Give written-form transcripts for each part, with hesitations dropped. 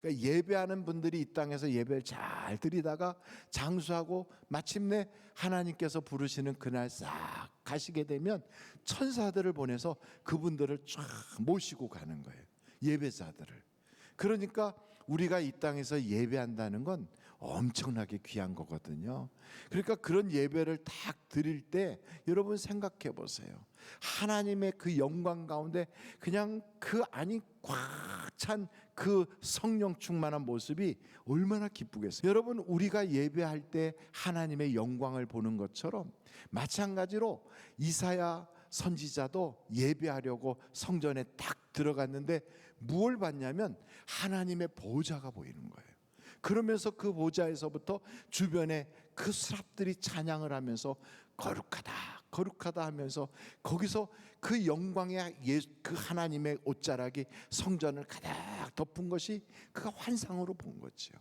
그러니까 예배하는 분들이 이 땅에서 예배를 잘 드리다가 장수하고 마침내 하나님께서 부르시는 그날 싹 가시게 되면 천사들을 보내서 그분들을 쫙 모시고 가는 거예요. 예배자들을. 그러니까 우리가 이 땅에서 예배한다는 건 엄청나게 귀한 거거든요. 그러니까 그런 예배를 딱 드릴 때 여러분 생각해 보세요. 하나님의 그 영광 가운데 그냥 그 안이 꽉 찬 그 성령 충만한 모습이 얼마나 기쁘겠어요. 여러분, 우리가 예배할 때 하나님의 영광을 보는 것처럼 마찬가지로 이사야 선지자도 예배하려고 성전에 딱 들어갔는데 무엇을 봤냐면 하나님의 보좌가 보이는 거예요. 그러면서 그 보좌에서부터 주변에 그 스랍들이 찬양을 하면서 거룩하다 거룩하다 하면서 거기서 그 영광의 그 하나님의 옷자락이 성전을 가득 덮은 것이 그가 환상으로 본 거죠.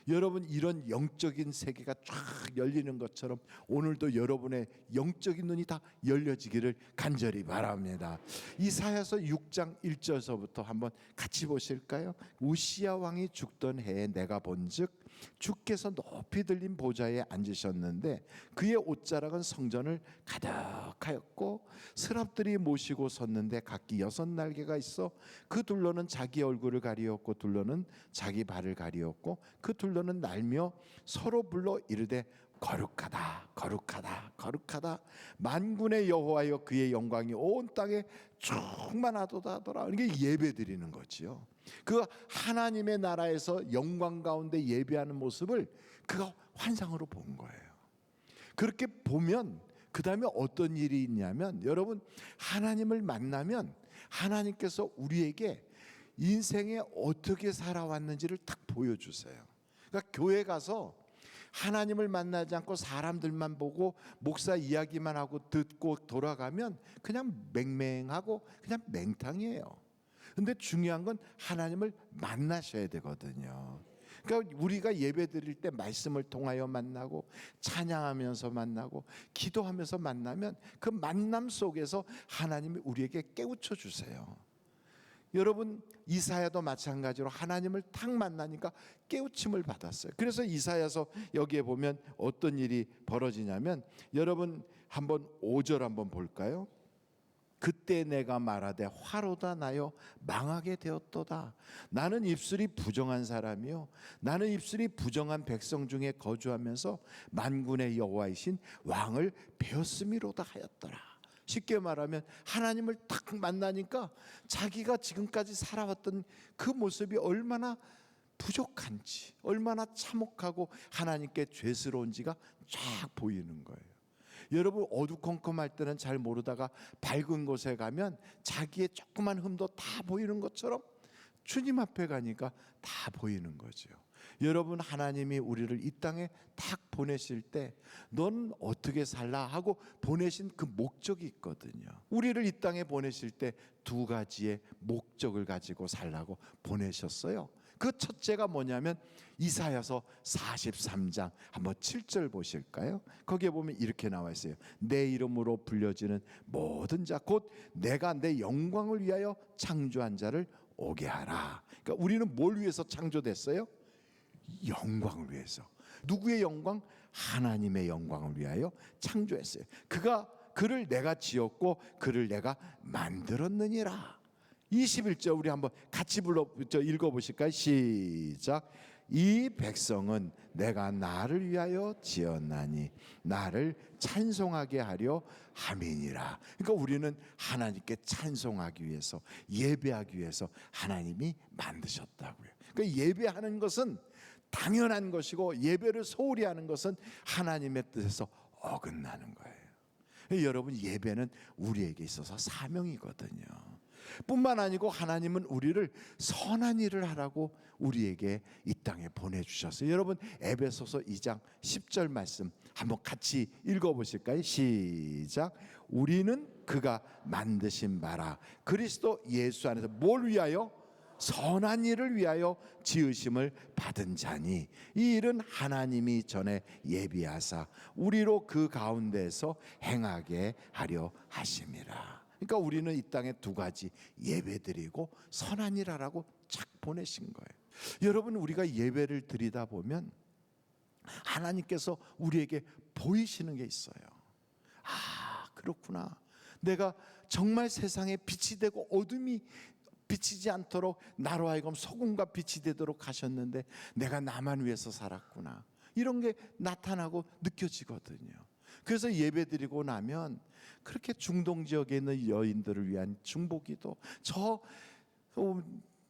여러분, 이런 영적인 세계가 쫙 열리는 것처럼 오늘도 여러분의 영적인 눈이 다 열려지기를 간절히 바랍니다. 이사야서 6장 1절서부터 한번 같이 보실까요? 우시야 왕이 죽던 해에 내가 본즉 주께서 높이 들린 보좌에 앉으셨는데 그의 옷자락은 성전을 가득하였고 스랍들이 모시고 섰는데 각기 6날개가 있어 그 둘러는 자기 얼굴을 가리었고 둘러는 자기 발을 가리었고 그 둘러는 날며 서로 불러 이르되 거룩하다 거룩하다 거룩하다 만군의 여호와여 그의 영광이 온 땅에 충만하도다 하더라. 이게 예배드리는 거지요. 그 하나님의 나라에서 영광 가운데 예배하는 모습을 그가 환상으로 본 거예요. 그렇게 보면 그 다음에 어떤 일이 있냐면 여러분, 하나님을 만나면 하나님께서 우리에게 인생에 어떻게 살아왔는지를 딱 보여주세요. 그러니까 교회 가서 하나님을 만나지 않고 사람들만 보고 목사 이야기만 하고 듣고 돌아가면 그냥 맹맹하고 그냥 맹탕이에요. 근데 중요한 건 하나님을 만나셔야 되거든요. 그러니까 우리가 예배 드릴 때 말씀을 통하여 만나고 찬양하면서 만나고 기도하면서 만나면 그 만남 속에서 하나님이 우리에게 깨우쳐 주세요. 여러분, 이사야도 마찬가지로 하나님을 탁 만나니까 깨우침을 받았어요. 그래서 이사야서 여기에 보면 어떤 일이 벌어지냐면 여러분 한번 5절 한번 볼까요? 그때 내가 말하되 화로다 나여 망하게 되었도다. 나는 입술이 부정한 사람이요 나는 입술이 부정한 백성 중에 거주하면서 만군의 여호와이신 왕을 배었음이로다 하였더라. 쉽게 말하면 하나님을 딱 만나니까 자기가 지금까지 살아왔던 그 모습이 얼마나 부족한지, 얼마나 참혹하고 하나님께 죄스러운지가 쫙 보이는 거예요. 여러분, 어두컴컴할 때는 잘 모르다가 밝은 곳에 가면 자기의 조그만 흠도 다 보이는 것처럼 주님 앞에 가니까 다 보이는 거죠. 여러분, 하나님이 우리를 이 땅에 딱 보내실 때 넌 어떻게 살라 하고 보내신 그 목적이 있거든요. 우리를 이 땅에 보내실 때 2가지의 목적을 가지고 살라고 보내셨어요. 그 첫째가 뭐냐면 이사야서 43장 한번 7절 보실까요? 거기에 보면 이렇게 나와 있어요. 내 이름으로 불려지는 모든 자 곧 내가 내 영광을 위하여 창조한 자를 오게 하라. 그러니까 우리는 뭘 위해서 창조됐어요? 영광을 위해서. 누구의 영광? 하나님의 영광을 위하여 창조했어요. 그를 내가 지었고 그를 내가 만들었느니라. 21절 우리 한번 같이 읽어보실까요? 시작. 이 백성은 내가 나를 위하여 지었나니 나를 찬송하게 하려 함이니라. 그러니까 우리는 하나님께 찬송하기 위해서, 예배하기 위해서 하나님이 만드셨다고요. 그러니까 예배하는 것은 당연한 것이고 예배를 소홀히 하는 것은 하나님의 뜻에서 어긋나는 거예요. 여러분, 예배는 우리에게 있어서 사명이거든요. 뿐만 아니고 하나님은 우리를 선한 일을 하라고 우리에게 이 땅에 보내주셨어요. 여러분, 에베소서 2장 10절 말씀 한번 같이 읽어보실까요? 시작. 우리는 그가 만드신 바라 그리스도 예수 안에서 뭘 위하여? 선한 일을 위하여 지으심을 받은 자니 이 일은 하나님이 전에 예비하사 우리로 그 가운데서 행하게 하려 하심이라. 그러니까 우리는 이 땅에 2가지 예배드리고 선한 일 하라고 착 보내신 거예요. 여러분, 우리가 예배를 드리다 보면 하나님께서 우리에게 보이시는 게 있어요. 아, 그렇구나. 내가 정말 세상에 빛이 되고 어둠이 비치지 않도록 나로 하여금 소금과 빛이 되도록 하셨는데 내가 나만 위해서 살았구나. 이런 게 나타나고 느껴지거든요. 그래서 예배드리고 나면 그렇게 중동 지역에 있는 여인들을 위한 중보기도, 저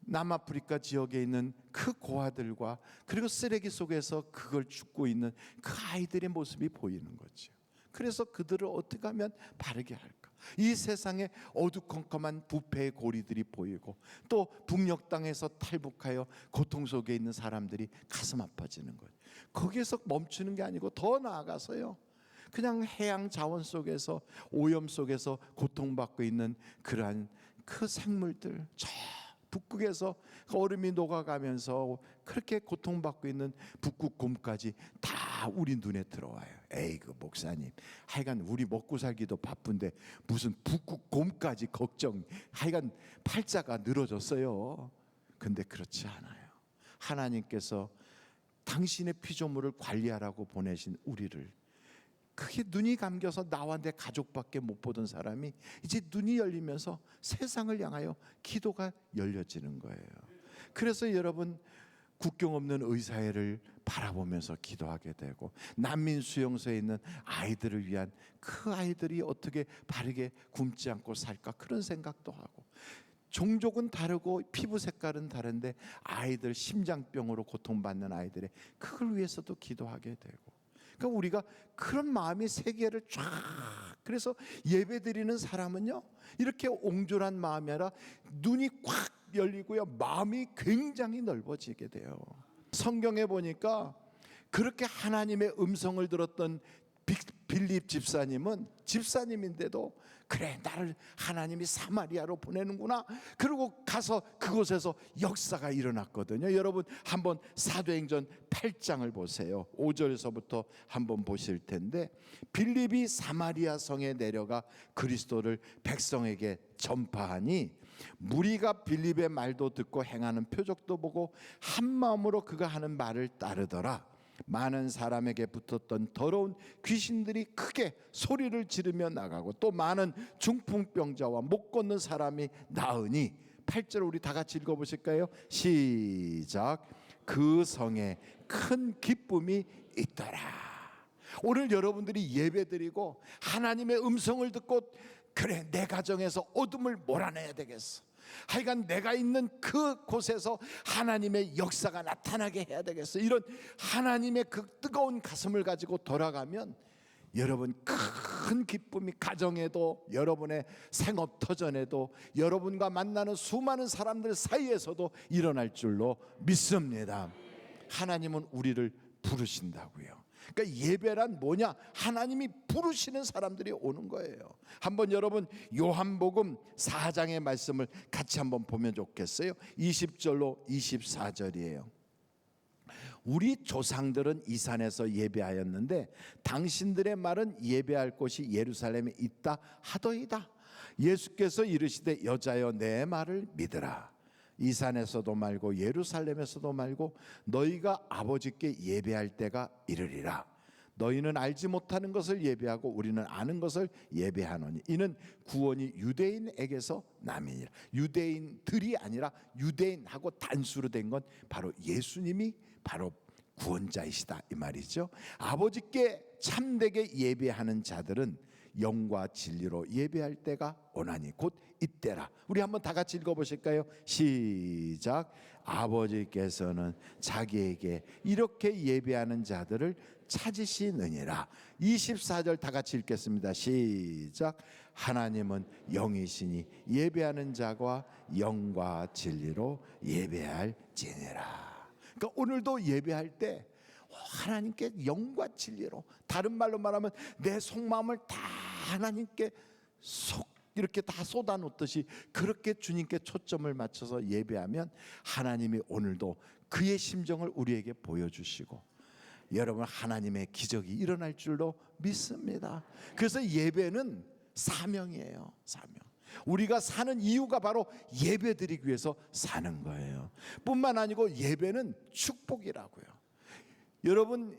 남아프리카 지역에 있는 그 고아들과 그리고 쓰레기 속에서 그걸 죽고 있는 그 아이들의 모습이 보이는 거죠. 그래서 그들을 어떻게 하면 바르게 할까? 이 세상에 어두컴컴한 부패의 고리들이 보이고 또 북녘 땅에서 탈북하여 고통 속에 있는 사람들이 가슴 아파지는 거예요. 거기에서 멈추는 게 아니고 더 나아가서요, 그냥 해양 자원 속에서 오염 속에서 고통받고 있는 그러한 그 생물들, 저 북극에서 얼음이 녹아가면서 그렇게 고통받고 있는 북극 곰까지 다 우리 눈에 들어와요. 에이, 그 목사님, 하여간 우리 먹고 살기도 바쁜데 무슨 북극 곰까지 걱정, 하여간 팔자가 늘어졌어요. 근데 그렇지 않아요. 하나님께서 당신의 피조물을 관리하라고 보내신 우리를, 그게 눈이 감겨서 나와 내 가족밖에 못 보던 사람이 이제 눈이 열리면서 세상을 향하여 기도가 열려지는 거예요. 그래서 여러분, 국경 없는 의사회를 바라보면서 기도하게 되고, 난민 수용소에 있는 아이들을 위한 그 아이들이 어떻게 바르게 굶지 않고 살까, 그런 생각도 하고, 종족은 다르고 피부 색깔은 다른데 아이들, 심장병으로 고통받는 아이들의 그걸 위해서도 기도하게 되고, 그러니까 우리가 그런 마음이 세계를 쫙, 그래서 예배드리는 사람은요, 이렇게 옹졸한 마음이 아니라 눈이 꽉 열리고요, 마음이 굉장히 넓어지게 돼요. 성경에 보니까 그렇게 하나님의 음성을 들었던 빌립 집사님은 집사님인데도, 그래, 나를 하나님이 사마리아로 보내는구나, 그리고 가서 그곳에서 역사가 일어났거든요. 여러분, 한번 사도행전 8장을 보세요. 5절에서부터 한번 보실 텐데, 빌립이 사마리아 성에 내려가 그리스도를 백성에게 전파하니 무리가 빌립의 말도 듣고 행하는 표적도 보고 한 마음으로 그가 하는 말을 따르더라. 많은 사람에게 붙었던 더러운 귀신들이 크게 소리를 지르며 나가고 또 많은 중풍병자와 못 걷는 사람이 나으니, 8절 우리 다 같이 읽어보실까요? 시작. 그 성에 큰 기쁨이 있더라. 오늘 여러분들이 예배드리고 하나님의 음성을 듣고, 그래, 내 가정에서 어둠을 몰아내야 되겠어, 하여간 내가 있는 그 곳에서 하나님의 역사가 나타나게 해야 되겠어, 이런 하나님의 그 뜨거운 가슴을 가지고 돌아가면 여러분, 큰 기쁨이 가정에도, 여러분의 생업터전에도, 여러분과 만나는 수많은 사람들 사이에서도 일어날 줄로 믿습니다. 하나님은 우리를 부르신다고요. 그러니까 예배란 뭐냐? 하나님이 부르시는 사람들이 오는 거예요. 한번 여러분, 요한복음 4장의 말씀을 같이 한번 보면 좋겠어요. 20절로 24절이에요. 우리 조상들은 이 산에서 예배하였는데 당신들의 말은 예배할 곳이 예루살렘에 있다 하더이다. 예수께서 이르시되 여자여, 내 말을 믿으라. 이 산에서도 말고 예루살렘에서도 말고 너희가 아버지께 예배할 때가 이르리라. 너희는 알지 못하는 것을 예배하고 우리는 아는 것을 예배하노니 이는 구원이 유대인에게서 남이니라. 유대인들이 아니라 유대인하고 단수로 된 건 바로 예수님이 바로 구원자이시다, 이 말이죠. 아버지께 참되게 예배하는 자들은 영과 진리로 예배할 때가 오나니 곧 이때라. 우리 한번 다 같이 읽어보실까요? 시작. 아버지께서는 자기에게 이렇게 예배하는 자들을 찾으시느니라. 24절 다 같이 읽겠습니다. 시작. 하나님은 영이시니 예배하는 자가 영과 진리로 예배할지니라. 그러니까 오늘도 예배할 때 하나님께 영과 진리로, 다른 말로 말하면 내 속마음을 다 하나님께 이렇게 다 쏟아놓듯이 그렇게 주님께 초점을 맞춰서 예배하면 하나님이 오늘도 그의 심정을 우리에게 보여주시고, 여러분, 하나님의 기적이 일어날 줄로 믿습니다. 그래서 예배는 사명이에요. 사명. 우리가 사는 이유가 바로 예배드리기 위해서 사는 거예요. 뿐만 아니고 예배는 축복이라고요. 여러분,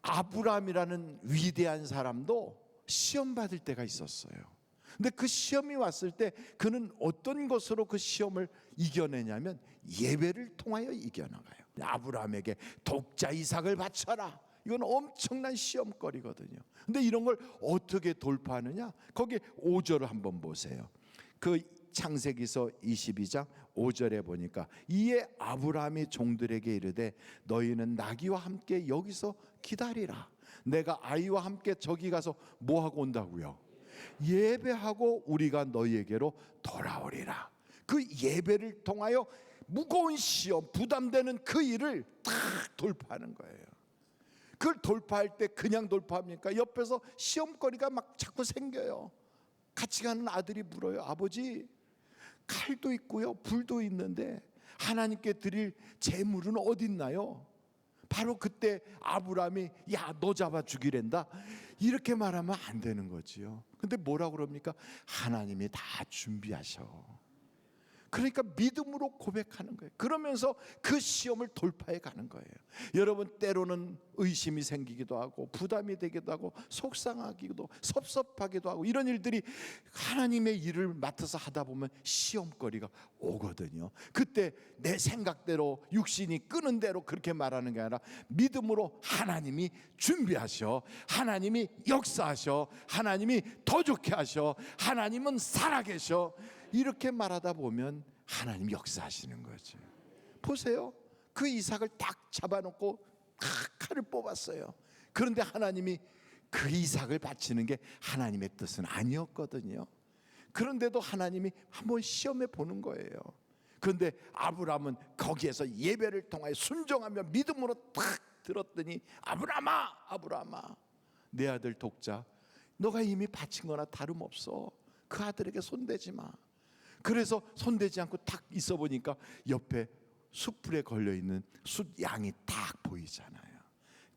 아브라함이라는 위대한 사람도 시험 받을 때가 있었어요. 근데 그 시험이 왔을 때 그는 어떤 것으로 그 시험을 이겨내냐면 예배를 통하여 이겨나가요. 아브라함에게 독자 이삭을 바쳐라. 이건 엄청난 시험거리거든요. 근데 이런 걸 어떻게 돌파하느냐? 거기 5절을 한번 보세요. 그 창세기서 22장 5절에 보니까 이에 아브라함이 종들에게 이르되 너희는 나귀와 함께 여기서 기다리라. 내가 아이와 함께 저기 가서 뭐 하고 온다고요? 예배하고 우리가 너희에게로 돌아오리라. 그 예배를 통하여 무거운 시험, 부담되는 그 일을 딱 돌파하는 거예요. 그걸 돌파할 때 그냥 돌파합니까? 옆에서 시험거리가 막 자꾸 생겨요. 같이 가는 아들이 물어요. 아버지, 칼도 있고요, 불도 있는데 하나님께 드릴 제물은 어디 있나요? 바로 그때 아브라함이 야, 너 잡아 죽이랜다 이렇게 말하면 안 되는 거지요. 근데 뭐라고 그럽니까? 하나님이 다 준비하셔. 그러니까 믿음으로 고백하는 거예요. 그러면서 그 시험을 돌파해 가는 거예요. 여러분, 때로는 의심이 생기기도 하고 부담이 되기도 하고 속상하기도 섭섭하기도 하고 이런 일들이 하나님의 일을 맡아서 하다 보면 시험거리가 오거든요. 그때 내 생각대로 육신이 끄는 대로 그렇게 말하는 게 아니라 믿음으로 하나님이 준비하셔, 하나님이 역사하셔, 하나님이 더 좋게 하셔, 하나님은 살아계셔, 이렇게 말하다 보면 하나님이 역사하시는 거죠. 보세요, 그 이삭을 딱 잡아놓고 칼을 뽑았어요. 그런데 하나님이 그 이삭을 바치는 게 하나님의 뜻은 아니었거든요. 그런데도 하나님이 한번 시험해 보는 거예요. 그런데 아브라함은 거기에서 예배를 통하여 순종하며 믿음으로 딱 들었더니 아브라함아, 아브라함아, 내 아들 독자 너가 이미 바친 거나 다름없어. 그 아들에게 손대지 마. 그래서 손대지 않고 딱 있어 보니까 옆에 숯불에 걸려있는 숫양이 딱 보이잖아요.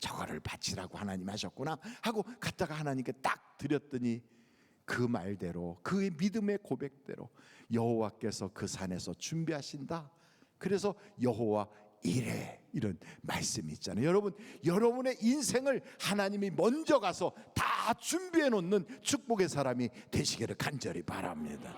저거를 바치라고 하나님 하셨구나 하고 갔다가 하나님께 딱 드렸더니 그 말대로, 그의 믿음의 고백대로 여호와께서 그 산에서 준비하신다. 그래서 여호와 이래, 이런 말씀이 있잖아요. 여러분, 여러분의 인생을 하나님이 먼저 가서 다 준비해 놓는 축복의 사람이 되시기를 간절히 바랍니다.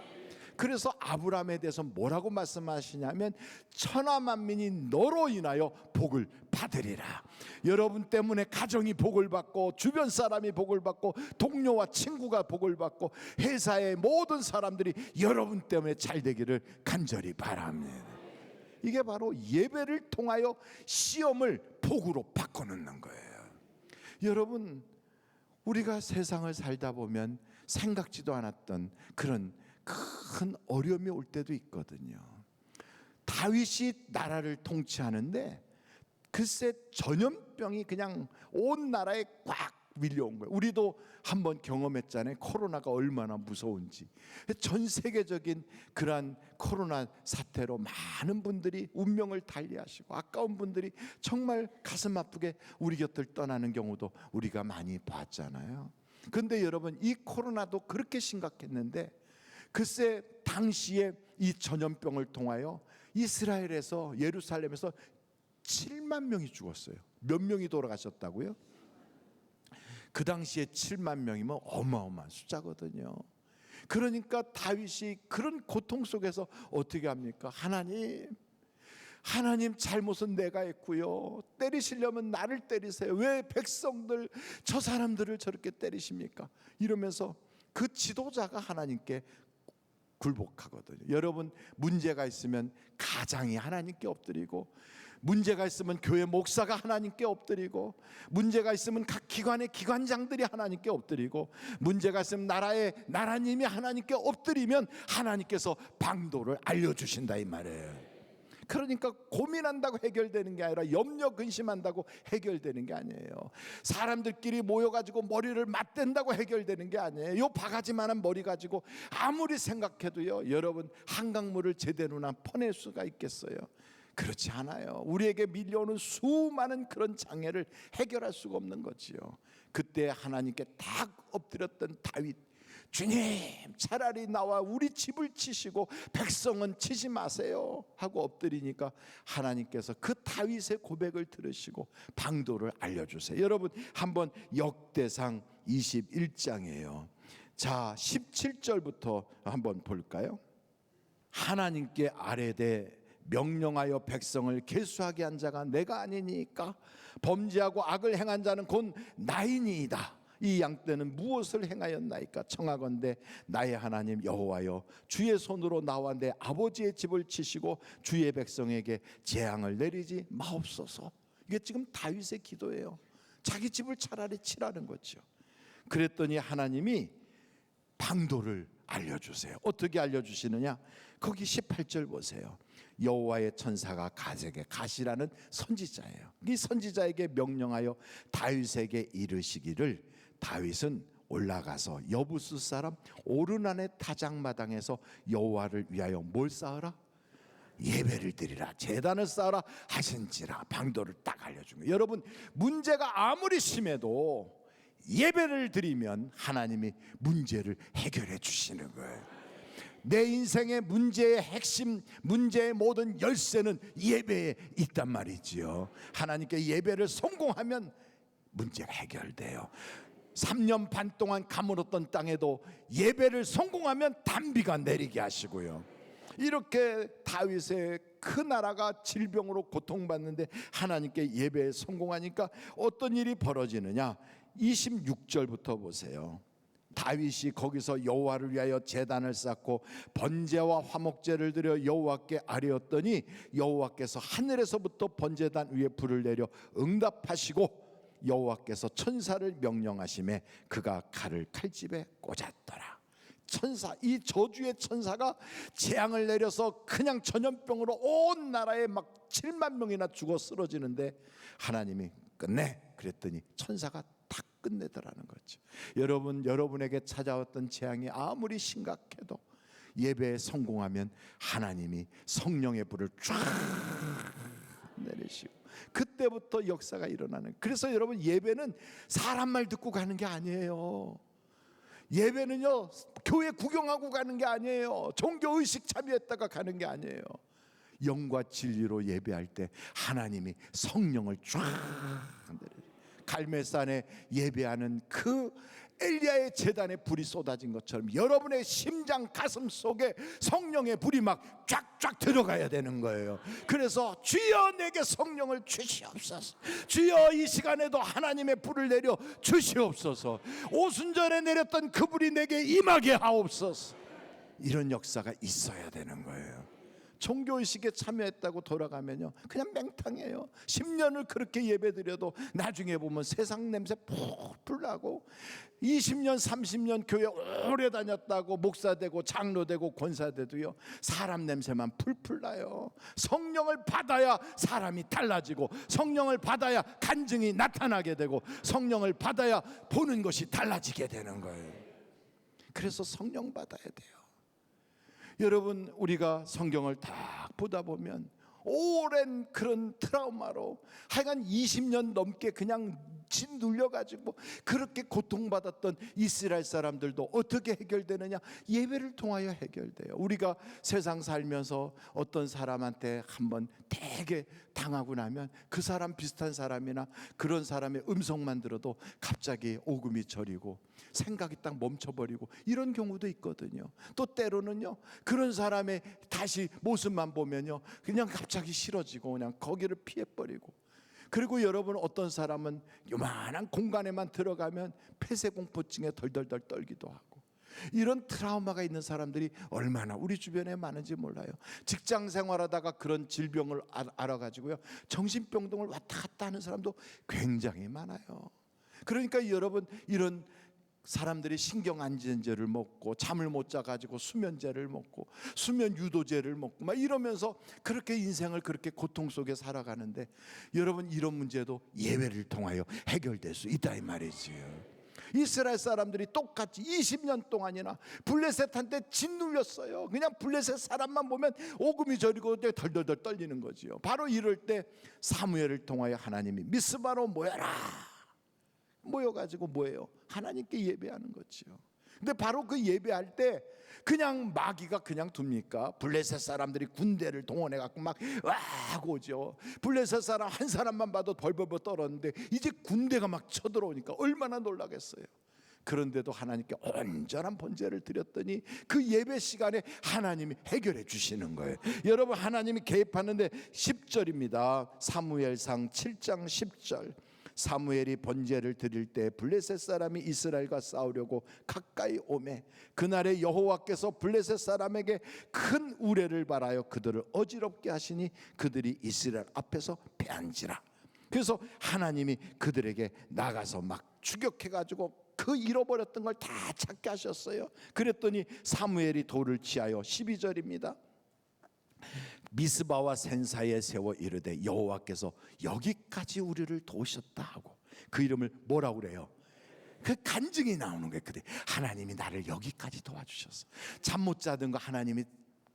그래서 아브라함에 대해서 뭐라고 말씀하시냐면 천하만민이 너로 인하여 복을 받으리라. 여러분 때문에 가정이 복을 받고 주변 사람이 복을 받고 동료와 친구가 복을 받고 회사의 모든 사람들이 여러분 때문에 잘 되기를 간절히 바랍니다. 이게 바로 예배를 통하여 시험을 복으로 바꿔놓는 거예요. 여러분, 우리가 세상을 살다 보면 생각지도 않았던 그런 큰 어려움이 올 때도 있거든요. 다윗이 나라를 통치하는데 글쎄 전염병이 그냥 온 나라에 꽉 밀려온 거예요. 우리도 한번 경험했잖아요. 코로나가 얼마나 무서운지. 전 세계적인 그러한 코로나 사태로 많은 분들이 운명을 달리하시고 아까운 분들이 정말 가슴 아프게 우리 곁을 떠나는 경우도 우리가 많이 봤잖아요. 그런데 여러분, 이 코로나도 그렇게 심각했는데 글쎄 당시에 이 전염병을 통하여 이스라엘에서, 예루살렘에서 7만 명이 죽었어요. 몇 명이 돌아가셨다고요? 그 당시에 7만 명이면 어마어마한 숫자거든요. 그러니까 다윗이 그런 고통 속에서 어떻게 합니까? 하나님 잘못은 내가 했고요. 때리시려면 나를 때리세요. 왜 백성들, 저 사람들을 저렇게 때리십니까? 이러면서 그 지도자가 하나님께 굴복하거든요. 여러분, 문제가 있으면 가장이 하나님께 엎드리고, 문제가 있으면 교회 목사가 하나님께 엎드리고, 문제가 있으면 각 기관의 기관장들이 하나님께 엎드리고, 문제가 있으면 나라의 나라님이 하나님께 엎드리면 하나님께서 방도를 알려주신다 이 말이에요. 그러니까 고민한다고 해결되는 게 아니라 염려 근심한다고 해결되는 게 아니에요. 사람들끼리 모여가지고 머리를 맞댄다고 해결되는 게 아니에요. 요 바가지만한 머리 가지고 아무리 생각해도요, 여러분, 한강물을 제대로나 퍼낼 수가 있겠어요? 그렇지 않아요. 우리에게 밀려오는 수많은 그런 장애를 해결할 수가 없는 거지요. 그때 하나님께 딱 엎드렸던 다윗, 주님, 차라리 나와 우리 집을 치시고 백성은 치지 마세요 하고 엎드리니까 하나님께서 그 다윗의 고백을 들으시고 방도를 알려주세요. 여러분, 한번 역대상 21장이에요. 자, 17절부터 한번 볼까요? 하나님께 아뢰되 명령하여 백성을 계수하게 한 자가 내가 아니니까 범죄하고 악을 행한 자는 곧 나이니이다. 이 양떼는 무엇을 행하였나이까? 청하건대 나의 하나님 여호와여, 주의 손으로 나와 내 아버지의 집을 치시고 주의 백성에게 재앙을 내리지 마옵소서. 이게 지금 다윗의 기도예요. 자기 집을 차라리 치라는 거죠. 그랬더니 하나님이 방도를 알려주세요. 어떻게 알려주시느냐? 거기 18절 보세요. 여호와의 천사가 갓에게, 갓이라는 선지자예요. 이 선지자에게 명령하여 다윗에게 이르시기를, 다윗은 올라가서 여부스 사람 오르난의 타작마당에서 여호와를 위하여 뭘 쌓으라? 예배를 드리라, 제단을 쌓으라 하신지라. 방도를 딱 알려준 거예요. 여러분, 문제가 아무리 심해도 예배를 드리면 하나님이 문제를 해결해 주시는 거예요. 내 인생의 문제의 핵심, 문제의 모든 열쇠는 예배에 있단 말이지요. 하나님께 예배를 성공하면 문제가 해결돼요. 3년 반 동안 가물었던 땅에도 예배를 성공하면 단비가 내리게 하시고요. 이렇게 다윗의 그 나라가 질병으로 고통받는데 하나님께 예배에 성공하니까 어떤 일이 벌어지느냐? 26절부터 보세요. 다윗이 거기서 여호와를 위하여 제단을 쌓고 번제와 화목제를 드려 여호와께 아뢰었더니 여호와께서 하늘에서부터 번제단 위에 불을 내려 응답하시고 여호와께서 천사를 명령하심에 그가 칼을 칼집에 꽂았더라. 천사, 이 저주의 천사가 재앙을 내려서 그냥 전염병으로 온 나라에 막 7만 명이나 죽어 쓰러지는데 하나님이 끝내, 그랬더니 천사가 다 끝내더라는 거죠. 여러분, 여러분에게 찾아왔던 재앙이 아무리 심각해도 예배에 성공하면 하나님이 성령의 불을 쫙 내리시고 그때부터 역사가 일어나는. 그래서 여러분, 예배는 사람 말 듣고 가는 게 아니에요. 예배는요, 교회 구경하고 가는 게 아니에요. 종교의식 참여했다가 가는 게 아니에요. 영과 진리로 예배할 때 하나님이 성령을 쫙 내려요. 갈멜산에 예배하는 그 엘리야의 제단에 불이 쏟아진 것처럼 여러분의 심장 가슴 속에 성령의 불이 막 쫙쫙 들어가야 되는 거예요. 그래서 주여 내게 성령을 주시옵소서, 주여 이 시간에도 하나님의 불을 내려 주시옵소서, 오순절에 내렸던 그 불이 내게 임하게 하옵소서. 이런 역사가 있어야 되는 거예요. 종교의식에 참여했다고 돌아가면요, 그냥 맹탕이에요. 10년을 그렇게 예배드려도 나중에 보면 세상 냄새 풀풀 나고, 20년 30년 교회 오래 다녔다고 목사 되고 장로 되고 권사 돼도요, 사람 냄새만 풀풀 나요. 성령을 받아야 사람이 달라지고, 성령을 받아야 간증이 나타나게 되고, 성령을 받아야 보는 것이 달라지게 되는 거예요. 그래서 성령 받아야 돼요. 여러분, 우리가 성경을 딱 보다 보면 오랜 그런 트라우마로 하여간 20년 넘게 그냥 짓눌려가지고 그렇게 고통받았던 이스라엘 사람들도 어떻게 해결되느냐? 예배를 통하여 해결돼요. 우리가 세상 살면서 어떤 사람한테 한번 되게 당하고 나면 그 사람 비슷한 사람이나 그런 사람의 음성만 들어도 갑자기 오금이 저리고 생각이 딱 멈춰버리고 이런 경우도 있거든요. 또 때로는요, 그런 사람의 다시 모습만 보면요, 그냥 갑자기 싫어지고 그냥 거기를 피해버리고. 그리고 여러분, 어떤 사람은 요만한 공간에만 들어가면 폐쇄공포증에 덜덜덜 떨기도 하고, 이런 트라우마가 있는 사람들이 얼마나 우리 주변에 많은지 몰라요. 직장 생활하다가 그런 질병을 알아가지고요, 정신병동을 왔다 갔다 하는 사람도 굉장히 많아요. 그러니까 여러분, 이런 사람들이 신경안전제를 먹고 잠을 못 자가지고 수면제를 먹고 수면 유도제를 먹고 막 이러면서 그렇게 인생을 그렇게 고통 속에 살아가는데, 여러분, 이런 문제도 예배를 통하여 해결될 수 있다 이 말이지요. 이스라엘 사람들이 똑같이 20년 동안이나 블레셋한테 짓눌렸어요. 그냥 블레셋 사람만 보면 오금이 저리고 덜덜덜 떨리는 거지요. 바로 이럴 때 사무엘을 통하여 하나님이 미스바로 모여라, 모여가지고 뭐예요? 하나님께 예배하는 거지요. 근데 바로 그 예배할 때 그냥 마귀가 그냥 둡니까? 블레셋 사람들이 군대를 동원해 갖고 막 와 오죠. 블레셋 사람 한 사람만 봐도 벌벌벌 떨었는데 이제 군대가 막 쳐들어오니까 얼마나 놀라겠어요. 그런데도 하나님께 온전한 번제를 드렸더니 그 예배 시간에 하나님이 해결해 주시는 거예요. 여러분, 하나님이 개입하는데 10절입니다. 사무엘상 7장 10절. 사무엘이 번제를 드릴 때 블레셋 사람이 이스라엘과 싸우려고 가까이 오매 그날에 여호와께서 블레셋 사람에게 큰 우레를 발하여 그들을 어지럽게 하시니 그들이 이스라엘 앞에서 패한지라. 그래서 하나님이 그들에게 나가서 막 추격해가지고 그 잃어버렸던 걸 다 찾게 하셨어요. 그랬더니 사무엘이 돌을 취하여 12절입니다. 미스바와 센 사이에 세워 이르되 여호와께서 여기까지 우리를 도우셨다 하고 그 이름을 뭐라고 그래요? 그 간증이 나오는 거예요. 그때 하나님이 나를 여기까지 도와주셨어. 잠 못 자던 거 하나님이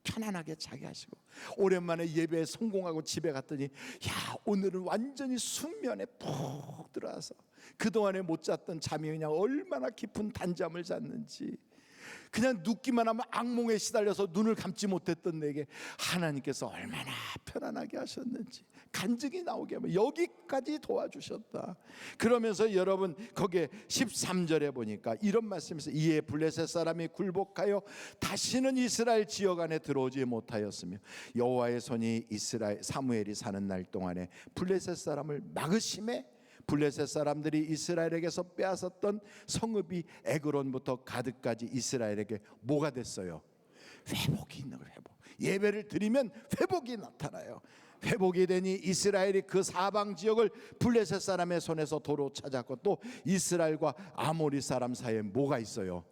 편안하게 자게 하시고, 오랜만에 예배에 성공하고 집에 갔더니 야, 오늘은 완전히 숙면에 푹 들어와서 그동안에 못 잤던 잠이 그냥 얼마나 깊은 단잠을 잤는지, 그냥 눕기만 하면 악몽에 시달려서 눈을 감지 못했던 내게 하나님께서 얼마나 편안하게 하셨는지 간증이 나오게 하면 여기까지 도와주셨다. 그러면서 여러분 거기에 13절에 보니까 이런 말씀이 있어요. 이에 블레셋 사람이 굴복하여 다시는 이스라엘 지역 안에 들어오지 못하였으며 여호와의 손이 이스라엘 사무엘이 사는 날 동안에 블레셋 사람을 막으심에 블레셋 사람들이 이스라엘에게서 빼앗았던 성읍이 에그론부터 가드까지 이스라엘에게 뭐가 됐어요? 회복이 있는 거예요. 회복. 예배를 드리면 회복이 나타나요. 회복이 되니 이스라엘이 그 사방 지역을 블레셋 사람의 손에서 도로 찾았고, 또 이스라엘과 아모리 사람 사이에 뭐가 있어요?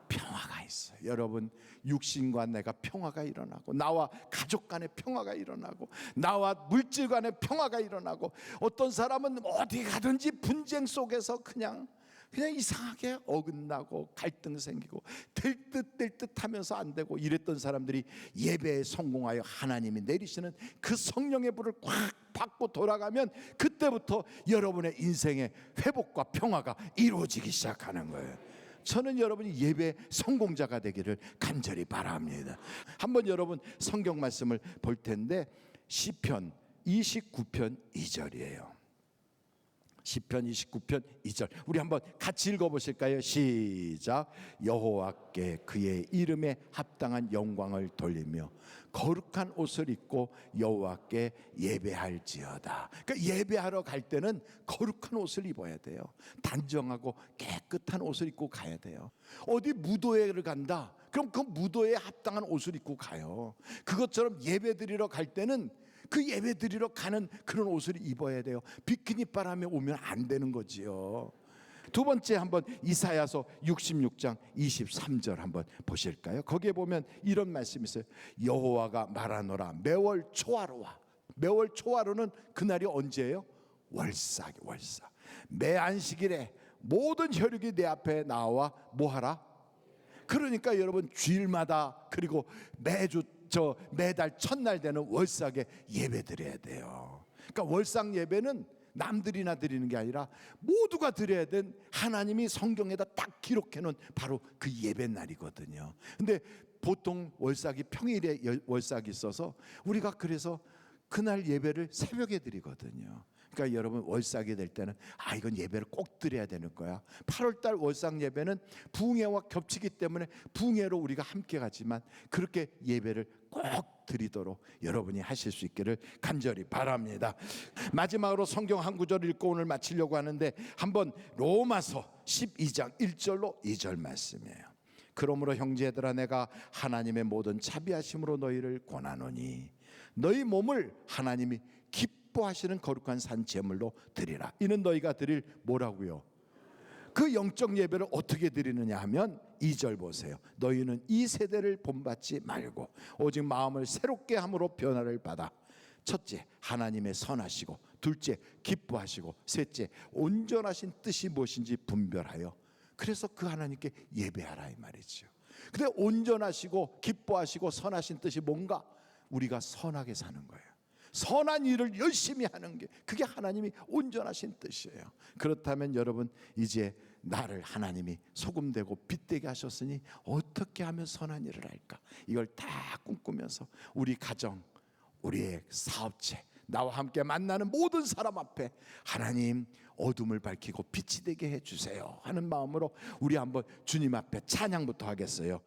평화가 있어요. 여러분, 육신과 내가 평화가 일어나고, 나와 가족 간의 평화가 일어나고, 나와 물질 간의 평화가 일어나고, 어떤 사람은 어디 가든지 분쟁 속에서 그냥 이상하게 어긋나고 갈등 생기고 될 듯 하면서 안 되고 이랬던 사람들이 예배에 성공하여 하나님이 내리시는 그 성령의 불을 꽉 받고 돌아가면 그때부터 여러분의 인생의 회복과 평화가 이루어지기 시작하는 거예요. 저는 여러분이 예배 성공자가 되기를 간절히 바랍니다. 한번 여러분 성경 말씀을 볼 텐데 시편 29편 2절이에요. 시편 29편 2절 우리 한번 같이 읽어보실까요? 시작. 여호와께 그의 이름에 합당한 영광을 돌리며 거룩한 옷을 입고 여호와께 예배할지어다. 그러니까 예배하러 갈 때는 거룩한 옷을 입어야 돼요. 단정하고 깨끗한 옷을 입고 가야 돼요. 어디 무도회를 간다, 그럼 그 무도회에 합당한 옷을 입고 가요. 그것처럼 예배 드리러 갈 때는 그 예배 드리러 가는 그런 옷을 입어야 돼요. 비키니 바람에 오면 안 되는 거지요. 두 번째 한번 이사야서 66장 23절 한번 보실까요? 거기에 보면 이런 말씀이 있어요. 여호와가 말하노라 매월 초하루와, 매월 초하루는 그날이 언제예요? 월사. 매 안식일에 모든 혈육이 내 앞에 나와 뭐하라? 그러니까 여러분 주일마다 그리고 매달 첫날 되는 월삭에 예배 드려야 돼요. 그러니까 월삭 예배는 남들이나 드리는 게 아니라 모두가 드려야 된, 하나님이 성경에다 딱 기록해 놓은 바로 그 예배 날이거든요. 근데 보통 월삭이 평일에 월삭이 있어서 우리가 그래서 그날 예배를 새벽에 드리거든요. 그러니까 여러분 월삭이 될 때는 이건 예배를 꼭 드려야 되는 거야. 8월달 월삭 예배는 부흥회와 겹치기 때문에 부흥회로 우리가 함께 가지만 그렇게 예배를 꼭 드리도록 여러분이 하실 수 있기를 간절히 바랍니다. 마지막으로 성경 한 구절 읽고 오늘 마치려고 하는데, 한번 로마서 12장 1절로 2절 말씀이에요. 그러므로 형제들아 내가 하나님의 모든 자비하심으로 너희를 권하노니 너희 몸을 하나님이 기뻐하시는 거룩한 산 제물로 드리라. 이는 너희가 드릴 뭐라고요? 그 영적 예배를 어떻게 드리느냐 하면 2절 보세요. 너희는 이 세대를 본받지 말고 오직 마음을 새롭게 함으로 변화를 받아 첫째 하나님의 선하시고, 둘째 기뻐하시고, 셋째 온전하신 뜻이 무엇인지 분별하여 그래서 그 하나님께 예배하라 이 말이죠. 근데 온전하시고 기뻐하시고 선하신 뜻이 뭔가? 우리가 선하게 사는 거예요. 선한 일을 열심히 하는 게 그게 하나님이 온전하신 뜻이에요. 그렇다면 여러분 이제 나를 하나님이 소금되고 빛되게 하셨으니 어떻게 하면 선한 일을 할까? 이걸 다 꿈꾸면서 우리 가정, 우리의 사업체, 나와 함께 만나는 모든 사람 앞에 하나님 어둠을 밝히고 빛이 되게 해주세요 하는 마음으로 우리 한번 주님 앞에 찬양부터 하겠어요.